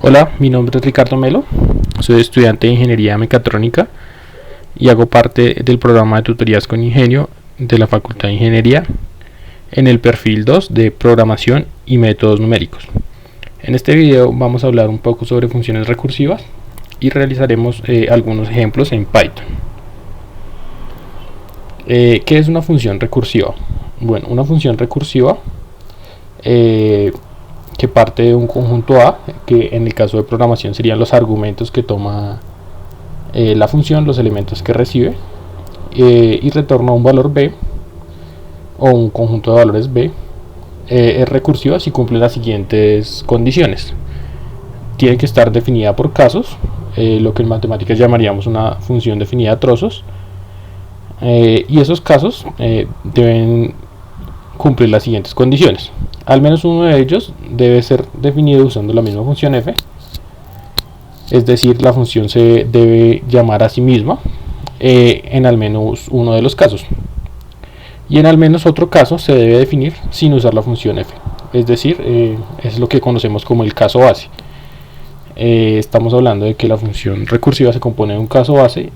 Hola, mi nombre es Ricardo Melo, soy estudiante de Ingeniería Mecatrónica y hago parte del programa de tutorías con Ingenio de la Facultad de Ingeniería en el perfil 2 de Programación y Métodos Numéricos. En este video vamos a hablar un poco sobre funciones recursivas y realizaremos algunos ejemplos en Python. ¿Qué es una función recursiva? Bueno, una función recursiva que parte de un conjunto A, que en el caso de programación serían los argumentos que toma la función, los elementos que recibe, y retorna un valor B o un conjunto de valores B. Es recursiva si cumple las siguientes condiciones. Tiene que estar definida por casos, lo que en matemáticas llamaríamos una función definida a trozos, y esos casos deben cumplir las siguientes condiciones. Al menos uno de ellos debe ser definido usando la misma función f, es decir, la función se debe llamar a sí misma en al menos uno de los casos, y en al menos otro caso se debe definir sin usar la función f, es decir, es lo que conocemos como el caso base. Estamos hablando de que la función recursiva se compone de un caso base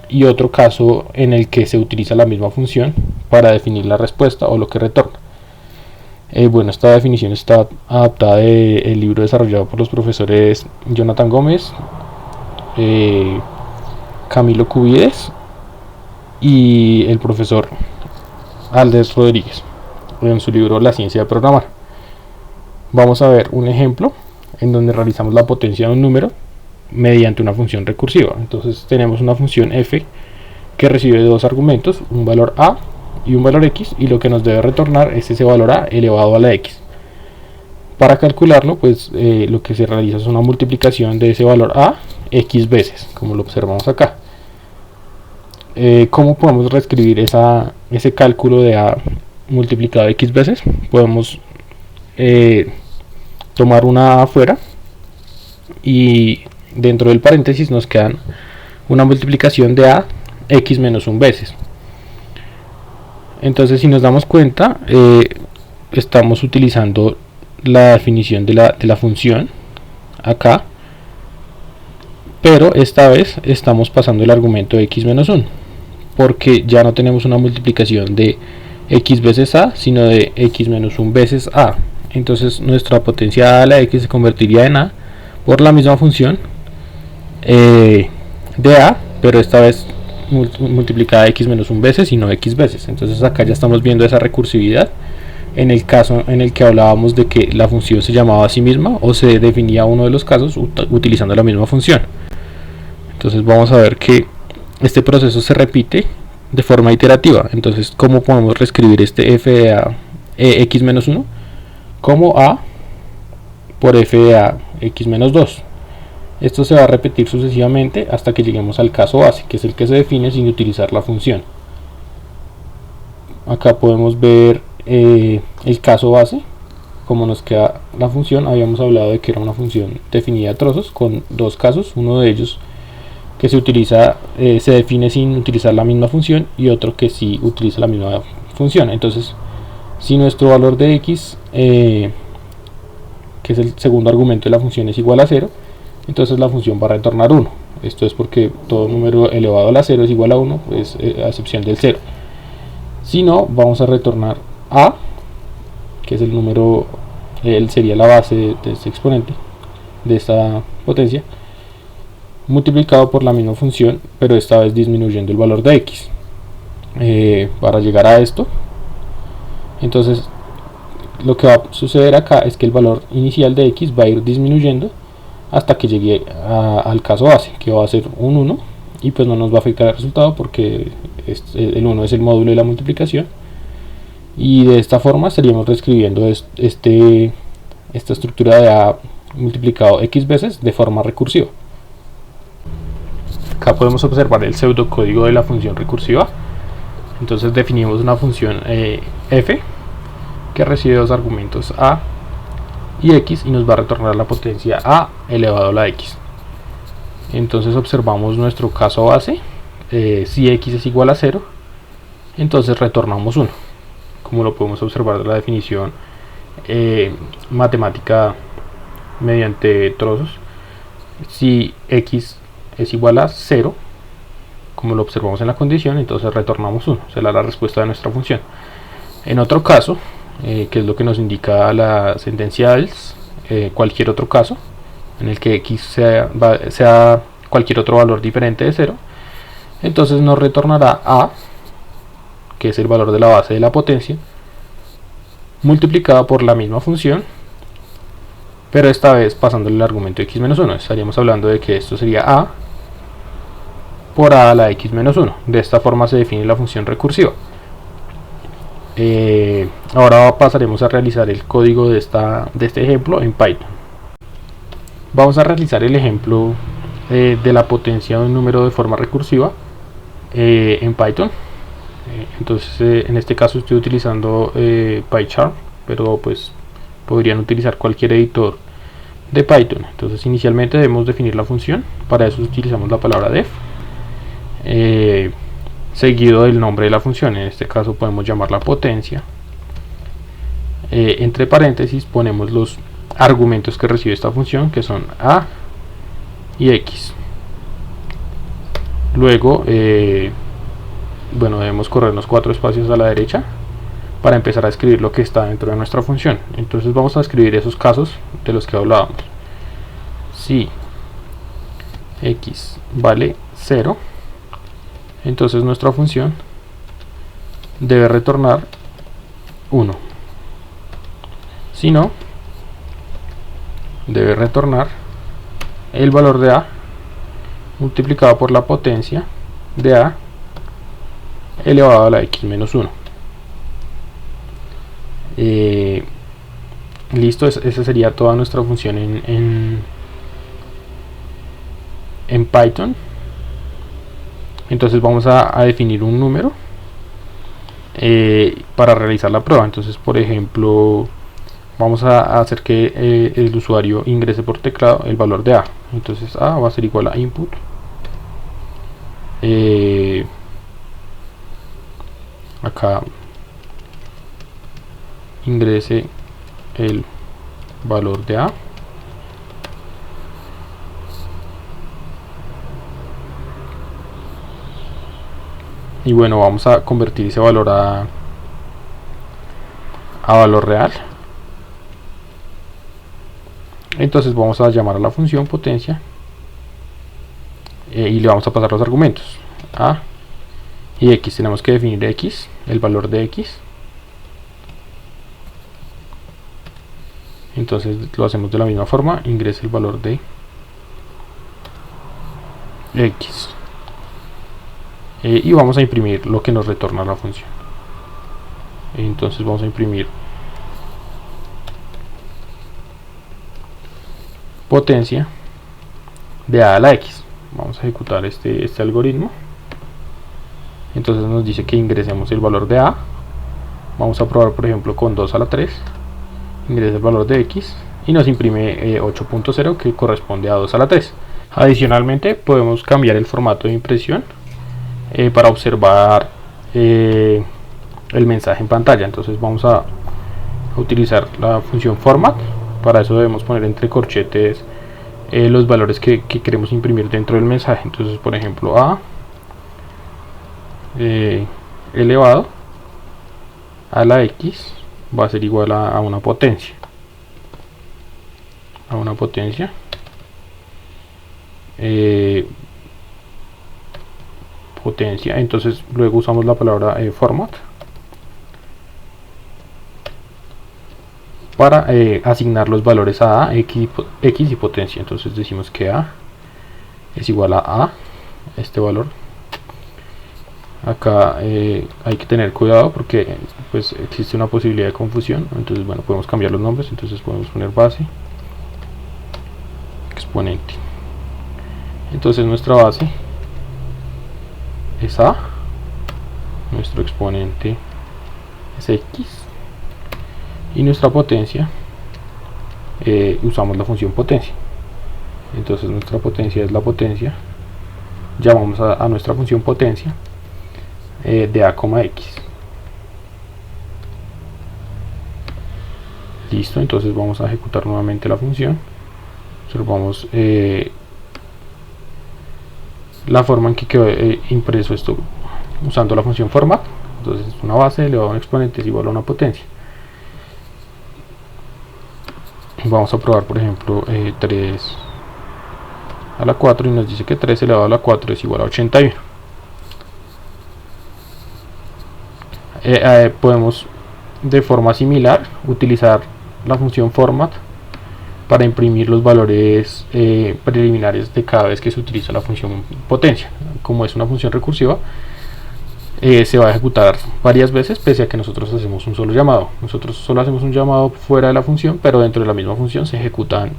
y otro caso en el que se utiliza la misma función para definir la respuesta o lo que retorna. Bueno, esta definición está adaptada del libro desarrollado por los profesores Jonathan Gómez, Camilo Cubides y el profesor Aldes Rodríguez en su libro La ciencia de programar. Vamos a ver un ejemplo en donde realizamos la potencia de un número mediante una función recursiva. Entonces tenemos una función f que recibe dos argumentos, un valor a y un valor x, y lo que nos debe retornar es ese valor a elevado a la x. Para calcularlo, pues lo que se realiza es una multiplicación de ese valor a x veces, como lo observamos acá. ¿Cómo podemos reescribir ese cálculo de a multiplicado x veces? Podemos tomar una a afuera y dentro del paréntesis nos quedan una multiplicación de a x menos 1 veces. Entonces, si nos damos cuenta, estamos utilizando la definición de la función acá, pero esta vez estamos pasando el argumento de x menos 1, porque ya no tenemos una multiplicación de x veces a, sino de x menos 1 veces a. Entonces nuestra potencia a la x se convertiría en a por la misma función de a, pero esta vez multiplicada x menos 1 veces y no x veces. Entonces acá ya estamos viendo esa recursividad en el caso en el que hablábamos de que la función se llamaba a sí misma o se definía uno de los casos utilizando la misma función. Entonces vamos a ver que este proceso se repite de forma iterativa. Entonces, ¿cómo podemos reescribir este f de a x menos 1 como a por f de a x menos 2? Esto se va a repetir sucesivamente hasta que lleguemos al caso base, que es el que se define sin utilizar la función. Acá podemos ver el caso base, como nos queda la función. Habíamos hablado de que era una función definida a trozos con dos casos, uno de ellos que se define sin utilizar la misma función y otro que sí utiliza la misma función. Entonces, si nuestro valor de x, que es el segundo argumento de la función, es igual a 0, entonces la función va a retornar 1. Esto es porque todo número elevado a la 0 es igual a 1, pues, a excepción del 0. Si no, vamos a retornar a, que es el número, sería la base de este exponente, de esta potencia, multiplicado por la misma función, pero esta vez disminuyendo el valor de x. Para llegar a esto, entonces lo que va a suceder acá es que el valor inicial de x va a ir disminuyendo hasta que llegue al caso base, que va a ser un 1, y pues no nos va a afectar el resultado porque el 1 es el módulo de la multiplicación, y de esta forma estaríamos reescribiendo esta estructura de a multiplicado x veces de forma recursiva. Acá podemos observar el pseudocódigo de la función recursiva. Entonces definimos una función f que recibe dos argumentos a y x y nos va a retornar la potencia a elevado a la x. Entonces observamos nuestro caso base. Si x es igual a 0, entonces retornamos 1, como lo podemos observar de la definición matemática mediante trozos si x es igual a 0, como lo observamos en la condición, entonces retornamos 1, será la respuesta de nuestra función. En otro caso, que es lo que nos indica la sentencia else, cualquier otro caso en el que x sea cualquier otro valor diferente de 0, entonces nos retornará a, que es el valor de la base de la potencia, multiplicada por la misma función, pero esta vez pasándole el argumento x menos 1. Estaríamos hablando de que esto sería a por a la x menos 1. De esta forma se define la función recursiva. Ahora pasaremos a realizar el código de este ejemplo en Python. Vamos a realizar el ejemplo de la potencia de un número de forma recursiva en Python. Entonces en este caso estoy utilizando PyCharm, pero pues podrían utilizar cualquier editor de Python. Entonces inicialmente debemos definir la función. Para eso utilizamos la palabra def seguido del nombre de la función. En este caso podemos llamarla potencia. Entre paréntesis ponemos los argumentos que recibe esta función, que son a y x. Luego bueno, debemos corrernos 4 espacios a la derecha para empezar a escribir lo que está dentro de nuestra función. Entonces vamos a escribir esos casos de los que hablábamos. Si x vale 0, entonces nuestra función debe retornar 1. Si no, debe retornar el valor de a multiplicado por la potencia de a elevado a la x menos 1. Listo, esa sería toda nuestra función en Python. Entonces vamos a definir un número para realizar la prueba. Entonces, por ejemplo, vamos a hacer que el usuario ingrese por teclado el valor de a. Entonces a va a ser igual a input acá ingrese el valor de a. Y bueno, vamos a convertir ese valor a valor real. Entonces vamos a llamar a la función potencia y le vamos a pasar los argumentos a y x. Tenemos que definir x, el valor de x. Entonces lo hacemos de la misma forma, ingresa el valor de x. Y vamos a imprimir lo que nos retorna la función. Entonces vamos a imprimir potencia de a la x. Vamos a ejecutar este algoritmo. Entonces nos dice que ingresemos el valor de a. Vamos a probar por ejemplo con 2 a la 3. Ingresa el valor de x y nos imprime 8.0, que corresponde a 2 a la 3. Adicionalmente podemos cambiar el formato de impresión para observar el mensaje en pantalla. Entonces vamos a utilizar la función format. Para eso debemos poner entre corchetes los valores que queremos imprimir dentro del mensaje. Entonces, por ejemplo, a elevado a la x va a ser igual a una potencia. Potencia. Entonces luego usamos la palabra format para asignar los valores a x y potencia. Entonces decimos que a es igual a este valor. Acá hay que tener cuidado porque pues existe una posibilidad de confusión. Entonces bueno, podemos cambiar los nombres. Entonces podemos poner base, exponente. Entonces nuestra base es a, nuestro exponente es x y nuestra potencia usamos la función potencia. Entonces nuestra potencia es la potencia, llamamos a nuestra función potencia de a, x. Listo, entonces vamos a ejecutar nuevamente la función Observamos la forma en que quedó impreso esto usando la función format. Entonces una base elevado a un exponente es igual a una potencia. Vamos a probar, por ejemplo, 3 a la 4 y nos dice que 3 elevado a la 4 es igual a 81. Podemos de forma similar utilizar la función format para imprimir los valores preliminares de cada vez que se utiliza la función potencia. Como es una función recursiva, se va a ejecutar varias veces pese a que nosotros hacemos un solo llamado. Nosotros solo hacemos un llamado fuera de la función, pero dentro de la misma función se ejecutan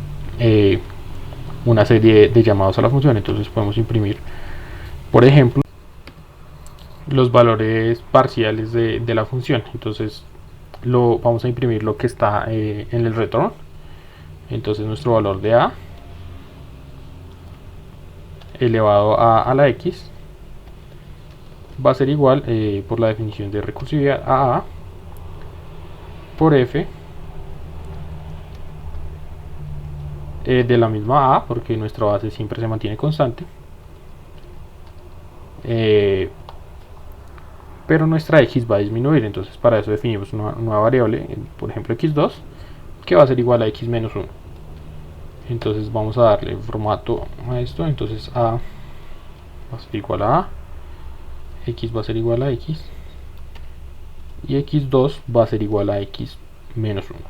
una serie de llamados a la función. Entonces podemos imprimir, por ejemplo, los valores parciales de la función. Entonces vamos a imprimir lo que está en el return. Entonces nuestro valor de a elevado a la x va a ser igual, por la definición de recursividad, a por f de la misma a, porque nuestra base siempre se mantiene constante, pero nuestra x va a disminuir. Entonces para eso definimos una nueva variable, por ejemplo x2, que va a ser igual a x menos 1. Entonces vamos a darle formato a esto. Entonces a va a ser igual a a, x va a ser igual a x, y x2 va a ser igual a x menos 1,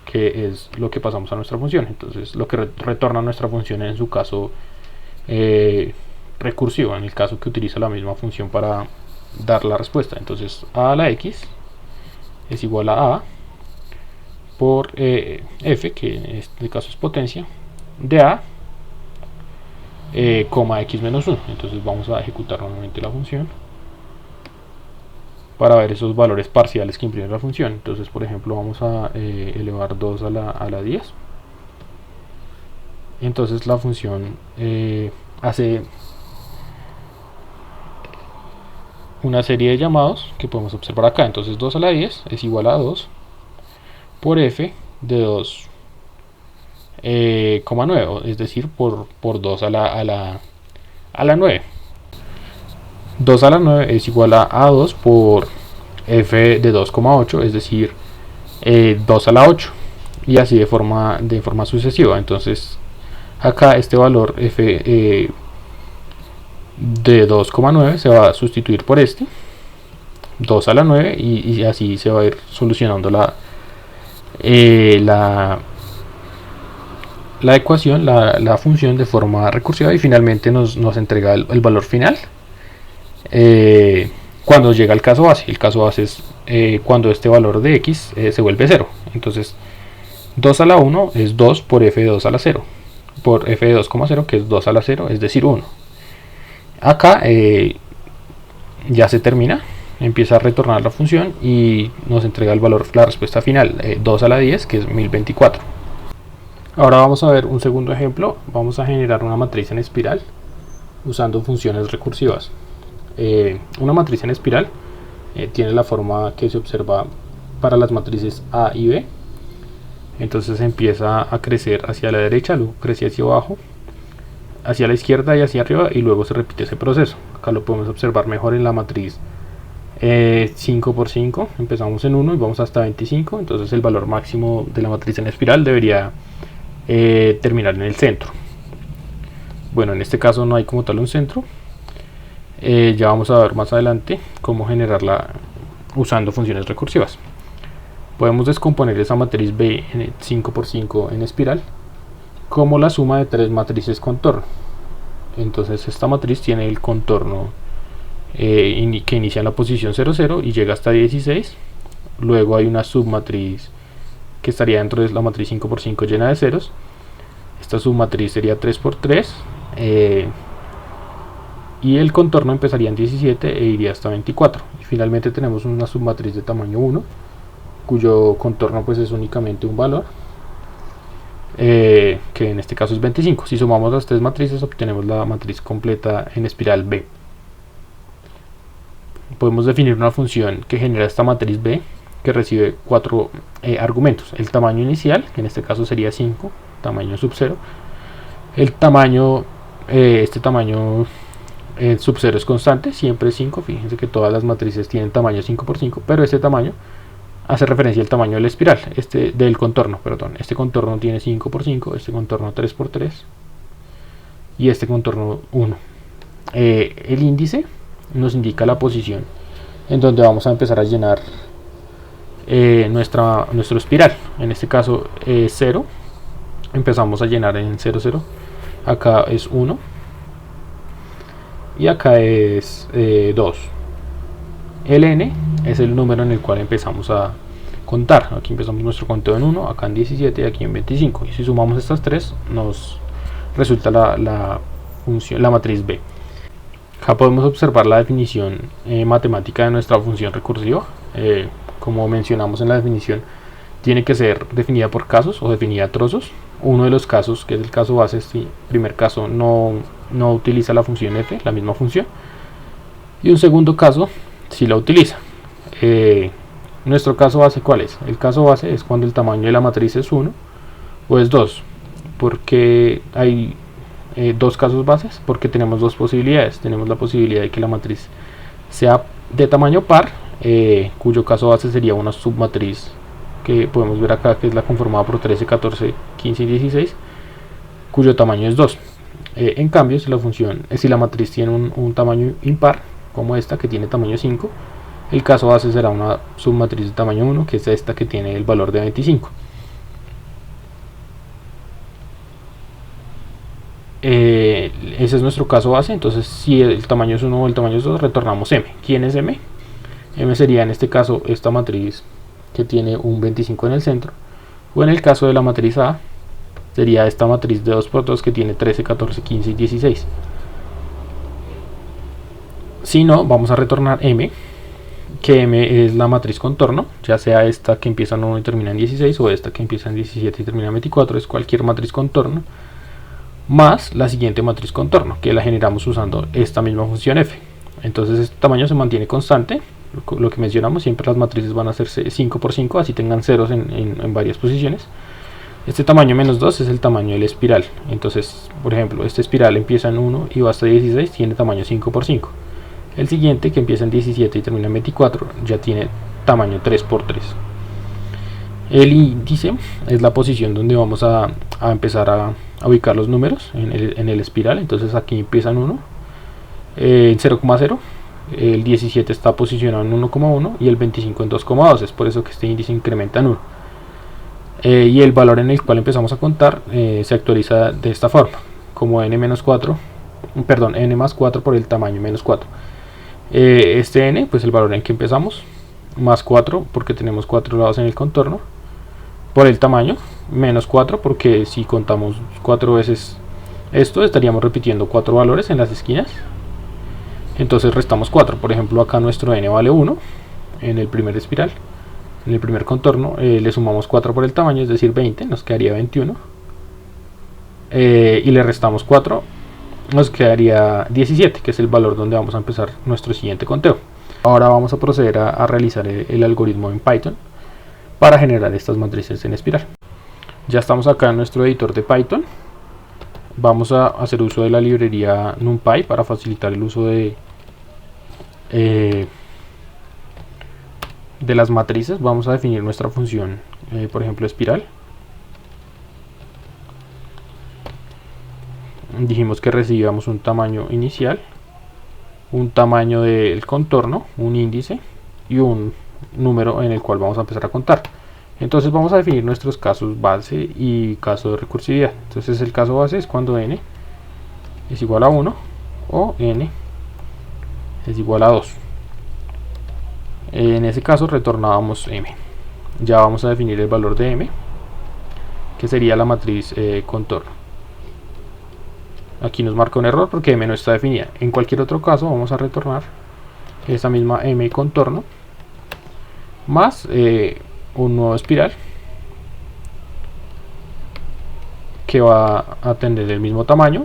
que es lo que pasamos a nuestra función. Entonces lo que retorna nuestra función en su caso recursivo, en el caso que utiliza la misma función para dar la respuesta. Entonces a la x es igual a por f, que en este caso es potencia, de a, coma x menos 1. Entonces vamos a ejecutar nuevamente la función para ver esos valores parciales que imprime la función. Entonces, por ejemplo, vamos a elevar 2 a la 10. Entonces la función hace una serie de llamados que podemos observar acá. Entonces 2 a la 10 es igual a 2 por f de 2, 9, es decir, por 2 a la 9. 2 a la 9 es igual a 2 por f de 2,8, es decir, 2 a la 8, y así de forma sucesiva. Entonces acá este valor f de 2,9 se va a sustituir por este 2 a la 9, y así se va a ir solucionando la ecuación, la función de forma recursiva, y finalmente nos entrega el valor final cuando llega al caso base. El caso base es cuando este valor de x se vuelve 0. Entonces 2 a la 1 es 2 por f de 2 a la 0, por f de 2,0, que es 2 a la 0, es decir 1. Acá ya se termina, empieza a retornar la función y nos entrega el valor, la respuesta final, 2 a la 10, que es 1024. Ahora vamos a ver un segundo ejemplo. Vamos a generar una matriz en espiral usando funciones recursivas. Una matriz en espiral tiene la forma que se observa para las matrices A y B. Entonces empieza a crecer hacia la derecha, luego crece hacia abajo, hacia la izquierda y hacia arriba, y luego se repite ese proceso. Acá lo podemos observar mejor en la matriz 5 por 5. Empezamos en 1 y vamos hasta 25. Entonces el valor máximo de la matriz en espiral debería terminar en el centro. Bueno, en este caso no hay como tal un centro. Ya vamos a ver más adelante cómo generarla usando funciones recursivas. Podemos descomponer esa matriz B en 5 por 5 en espiral como la suma de 3 matrices contorno. Entonces esta matriz tiene el contorno que inicia en la posición 0, 0 y llega hasta 16. Luego hay una submatriz que estaría dentro de la matriz 5 por 5 llena de ceros. Esta submatriz sería 3 por 3, y el contorno empezaría en 17 e iría hasta 24. Y finalmente tenemos una submatriz de tamaño 1 cuyo contorno pues es únicamente un valor, que en este caso es 25. Si sumamos las tres matrices obtenemos la matriz completa en espiral B. Podemos definir una función que genera esta matriz B, que recibe 4 argumentos: el tamaño inicial, que en este caso sería 5, tamaño sub 0, El tamaño, este tamaño sub 0 es constante, siempre es 5. Fíjense que todas las matrices tienen tamaño 5 por 5, pero este tamaño hace referencia al tamaño de la espiral, del contorno, perdón. Este contorno tiene 5 por 5, este contorno 3 por 3 y este contorno 1. El índice nos indica la posición en donde vamos a empezar a llenar nuestro espiral. En este caso es 0, empezamos a llenar en 0, 0. Acá es 1 y acá es 2. El n es el número en el cual empezamos a contar. Aquí empezamos nuestro conteo en 1, acá en 17 y aquí en 25. Y si sumamos estas tres nos resulta la matriz B. Acá podemos observar la definición matemática de nuestra función recursiva. Como mencionamos en la definición, tiene que ser definida por casos o definida a trozos. Uno de los casos, que es el caso base, este primer caso no utiliza la función f, la misma función, y un segundo caso sí la utiliza. Nuestro caso base, ¿cuál es? El caso base es cuando el tamaño de la matriz es 1 o es 2, porque hay dos casos bases, porque tenemos dos posibilidades. Tenemos la posibilidad de que la matriz sea de tamaño par, cuyo caso base sería una submatriz que podemos ver acá, que es la conformada por 13, 14, 15 y 16, cuyo tamaño es 2. En cambio, si la matriz tiene un tamaño impar, como esta que tiene tamaño 5, el caso base será una submatriz de tamaño 1, que es esta que tiene el valor de 25. Ese es nuestro caso base. Entonces, si el tamaño es 1 o el tamaño es 2, retornamos m. ¿Quién es m? M sería en este caso esta matriz que tiene un 25 en el centro, o en el caso de la matriz A sería esta matriz de 2 por 2 que tiene 13, 14, 15 y 16. Si no, vamos a retornar m, que m es la matriz contorno, ya sea esta que empieza en 1 y termina en 16, o esta que empieza en 17 y termina en 24, es cualquier matriz contorno, más la siguiente matriz contorno, que la generamos usando esta misma función f. Entonces este tamaño se mantiene constante. Lo que mencionamos, siempre las matrices van a hacerse 5 por 5, así tengan ceros en varias posiciones. Este tamaño menos 2 es el tamaño de la espiral. Entonces, por ejemplo, esta espiral empieza en 1 y va hasta 16, tiene tamaño 5 por 5. El siguiente, que empieza en 17 y termina en 24, ya tiene tamaño 3 por 3. El índice es la posición donde vamos a empezar a ubicar los números en el espiral. Entonces aquí empieza en 1, en 0,0. El 17 está posicionado en 1,1 y el 25 en 2,2. Es por eso que este índice incrementa en 1. Y el valor en el cual empezamos a contar se actualiza de esta forma, como n más 4 por el tamaño menos 4. Este n, pues el valor en que empezamos, más 4 porque tenemos 4 lados en el contorno, por el tamaño, menos 4 porque si contamos 4 veces esto, estaríamos repitiendo 4 valores en las esquinas. Entonces restamos 4. Por ejemplo, acá nuestro n vale 1 en el primer espiral. En el primer contorno le sumamos 4 por el tamaño, es decir 20, nos quedaría 21. Y le restamos 4, nos quedaría 17, que es el valor donde vamos a empezar nuestro siguiente conteo. Ahora vamos a proceder a realizar el algoritmo en Python para generar estas matrices en espiral. Ya estamos acá en nuestro editor de Python. Vamos a hacer uso de la librería NumPy para facilitar el uso de las matrices. Vamos a definir nuestra función, por ejemplo, espiral. Dijimos que recibíamos un tamaño inicial, un tamaño del contorno, un índice y un número en el cual vamos a empezar a contar. Entonces vamos a definir nuestros casos base y caso de recursividad. Entonces el caso base es cuando n es igual a 1 o n es igual a 2. En ese caso retornábamos m. Ya vamos a definir el valor de m, que sería la matriz contorno. Aquí nos marca un error porque m no está definida. En cualquier otro caso vamos a retornar esa misma m contorno más un nuevo espiral que va a tener el mismo tamaño.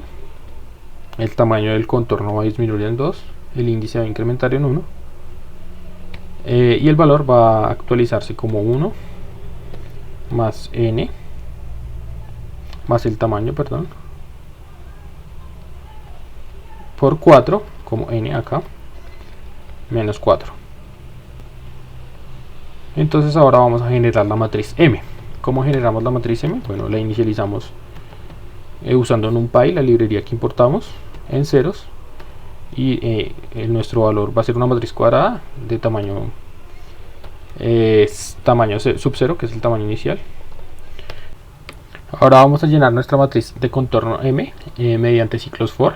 El tamaño del contorno va a disminuir en 2, el índice va a incrementar en 1 y el valor va a actualizarse como 1 más n más el tamaño, perdón, por 4, como n acá, menos 4. Entonces ahora vamos a generar la matriz M. ¿Cómo generamos la matriz M? Bueno, la inicializamos usando NumPy, la librería que importamos, en ceros, y nuestro valor va a ser una matriz cuadrada de tamaño sub 0, que es el tamaño inicial. Ahora vamos a llenar nuestra matriz de contorno M mediante ciclos for.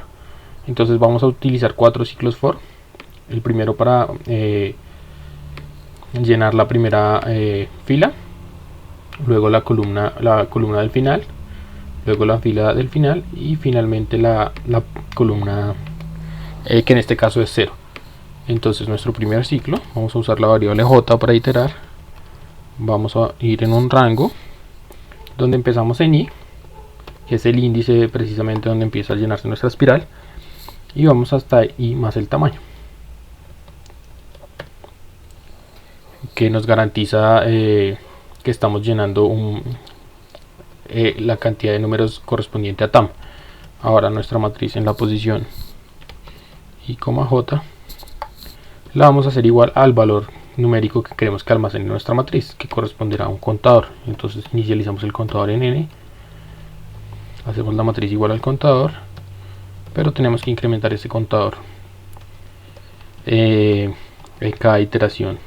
Entonces vamos a utilizar 4 ciclos for. El primero para llenar la primera fila, luego la columna del final, luego la fila del final y finalmente la columna que en este caso es 0. Entonces nuestro primer ciclo, vamos a usar la variable j para iterar, vamos a ir en un rango donde empezamos en i, que es el índice precisamente donde empieza a llenarse nuestra espiral, y vamos hasta i más el tamaño, que nos garantiza que estamos llenando la cantidad de números correspondiente a tam. Ahora nuestra matriz en la posición i, j, la vamos a hacer igual al valor numérico que queremos que almacene nuestra matriz, que corresponderá a un contador. Entonces inicializamos el contador en n, hacemos la matriz igual al contador, pero tenemos que incrementar ese contador en cada iteración.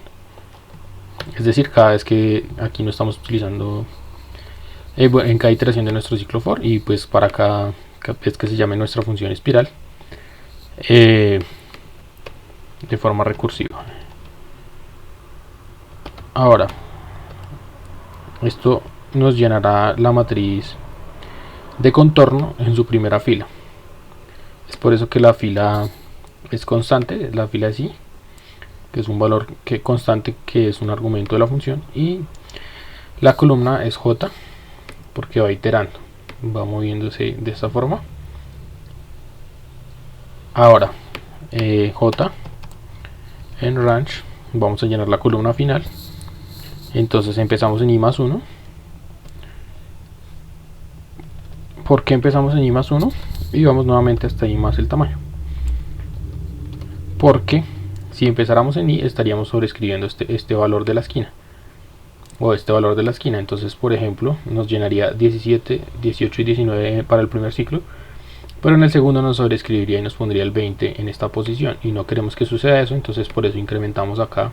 Es decir, cada vez que aquí no estamos utilizando en cada iteración de nuestro ciclo for, y pues para cada vez que se llame nuestra función espiral de forma recursiva. Ahora, esto nos llenará la matriz de contorno en su primera fila. Es por eso que la fila es constante, la fila es i, que es un valor constante, que es un argumento de la función, y la columna es j, porque va iterando, va moviéndose de esta forma. Ahora, j en range, vamos a llenar la columna final. Entonces empezamos en i más 1. ¿Por qué empezamos en i más 1? Y vamos nuevamente hasta i más el tamaño. Porque si empezáramos en i estaríamos sobreescribiendo este valor de la esquina, o este valor de la esquina. Entonces, por ejemplo, nos llenaría 17, 18 y 19 para el primer ciclo, pero en el segundo nos sobreescribiría y nos pondría el 20 en esta posición, y no queremos que suceda eso. Entonces por eso incrementamos acá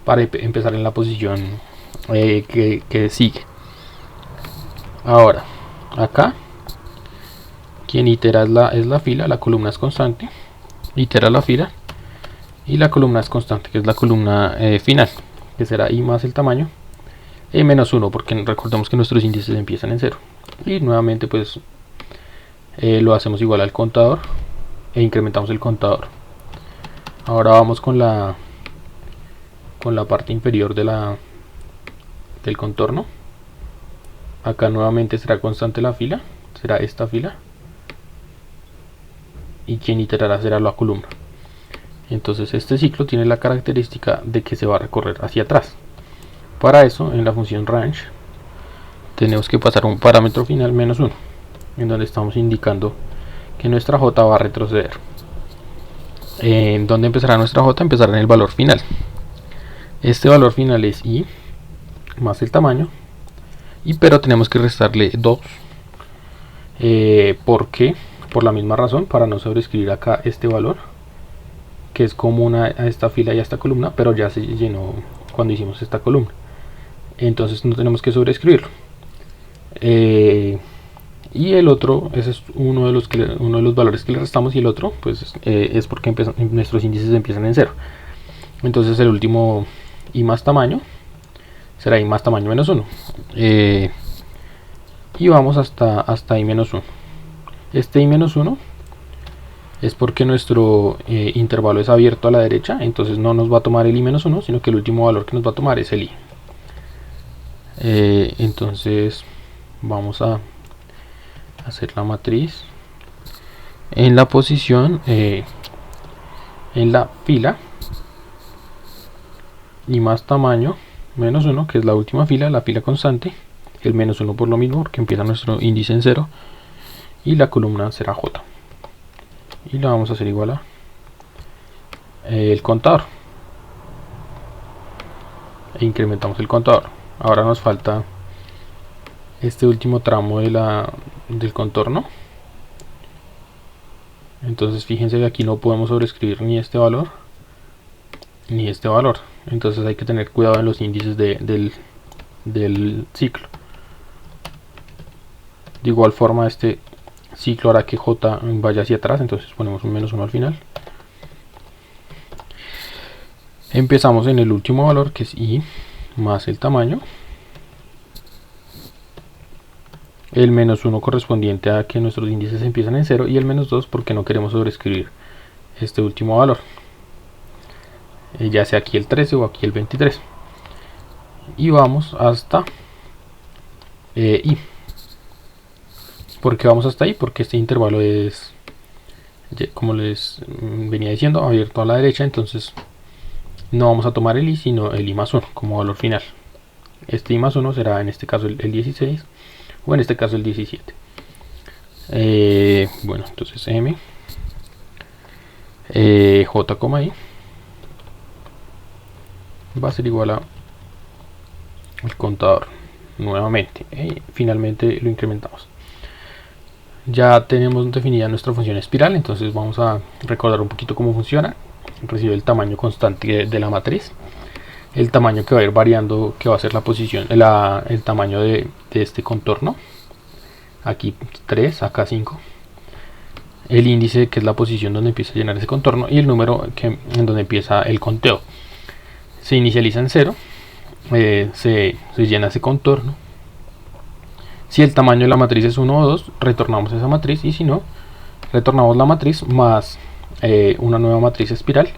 para empezar en la posición que sigue. Ahora, acá quien itera es la fila, la columna es constante, itera la fila, y la columna es constante, que es la columna final, que será i más el tamaño menos 1, porque recordemos que nuestros índices empiezan en 0. Y nuevamente pues lo hacemos igual al contador e incrementamos el contador. Ahora vamos con la parte inferior del contorno. Acá nuevamente será constante la fila, será esta fila, y quien iterará será la columna. Entonces este ciclo tiene la característica de que se va a recorrer hacia atrás. Para eso, en la función range tenemos que pasar un parámetro final menos 1, en donde estamos indicando que nuestra j va a retroceder. ¿En dónde empezará nuestra j? Empezará en el valor final. Este valor final es i más el tamaño, pero tenemos que restarle 2. ¿Por qué? Por la misma razón, para no sobreescribir acá este valor, que es común a esta fila y a esta columna, pero ya se llenó cuando hicimos esta columna. Entonces no tenemos que sobreescribirlo. Y el otro, ese es uno de los valores que le restamos, y el otro pues es porque nuestros índices empiezan en 0. Entonces el último i más tamaño será i más tamaño menos 1, y vamos hasta i menos 1. Este i menos 1 es porque nuestro intervalo es abierto a la derecha, entonces no nos va a tomar el i menos 1, sino que el último valor que nos va a tomar es el i. Entonces vamos a hacer la matriz en la posición en la fila i más tamaño menos 1, que es la última fila, la fila constante, el menos 1 por lo mismo porque empieza nuestro índice en 0, y la columna será j. y lo vamos a hacer igual a el contador, e incrementamos el contador. Ahora nos falta este último tramo del contorno. Entonces fíjense que aquí no podemos sobreescribir ni este valor ni este valor, entonces hay que tener cuidado en los índices del ciclo. De igual forma, este ciclo hará que J vaya hacia atrás, entonces ponemos un -1 al final. Empezamos en el último valor, que es I más el tamaño. El -1 correspondiente a que nuestros índices empiezan en 0 y el -2 porque no queremos sobreescribir este último valor, ya sea aquí el 13 o aquí el 23. Y vamos hasta I. ¿Por qué vamos hasta ahí? Porque este intervalo es, como les venía diciendo, abierto a la derecha, entonces no vamos a tomar el I, sino el I más 1 como valor final. Este I más 1 será en este caso el 16, o en este caso el 17. Bueno, entonces M J, I va a ser igual a el contador nuevamente, y finalmente lo incrementamos. Ya tenemos definida nuestra función espiral, entonces vamos a recordar un poquito cómo funciona. Recibe el tamaño constante de la matriz, el tamaño que va a ir variando, que va a ser la posición, el tamaño de este contorno, aquí 3, acá 5, el índice, que es la posición donde empieza a llenar ese contorno, y el número en donde empieza el conteo. Se inicializa en 0, se llena ese contorno. Si el tamaño de la matriz es 1 o 2, retornamos esa matriz, y si no, retornamos la matriz más una nueva matriz espiral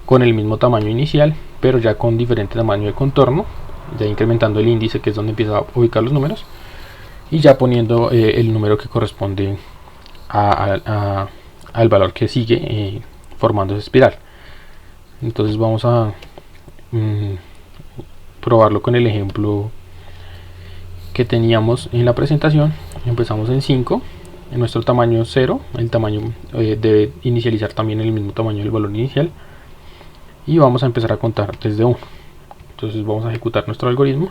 con el mismo tamaño inicial, pero ya con diferente tamaño de contorno, ya incrementando el índice, que es donde empieza a ubicar los números, y ya poniendo el número que corresponde al valor que sigue, formando esa espiral. Entonces vamos a probarlo con el ejemplo que teníamos en la presentación. Empezamos en 5, en nuestro tamaño 0, el tamaño debe inicializar también el mismo tamaño del valor inicial, y vamos a empezar a contar desde 1. Entonces vamos a ejecutar nuestro algoritmo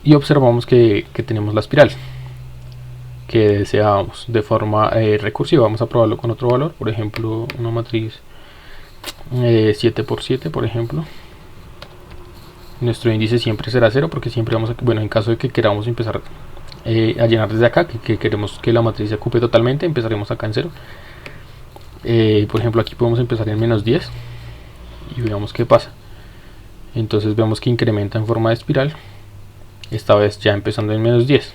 y observamos que tenemos la espiral que deseábamos de forma recursiva. Vamos a probarlo con otro valor, por ejemplo una matriz 7×7, por ejemplo. Nuestro índice siempre será 0 porque siempre vamos a, bueno, en caso de que queramos empezar a llenar desde acá, que queremos que la matriz se ocupe totalmente, empezaremos acá en 0. Por ejemplo, aquí podemos empezar en -10 y veamos qué pasa. Entonces vemos que incrementa en forma de espiral, esta vez ya empezando en -10.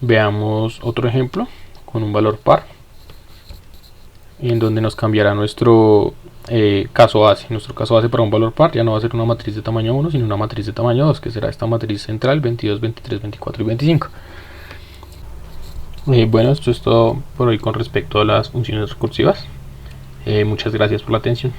Veamos otro ejemplo con un valor par, en donde nos cambiará nuestro caso base. Nuestro caso base para un valor par ya no va a ser una matriz de tamaño 1, sino una matriz de tamaño 2, que será esta matriz central 22, 23, 24 y 25. Bueno, esto es todo por hoy con respecto a las funciones recursivas. Muchas gracias por la atención.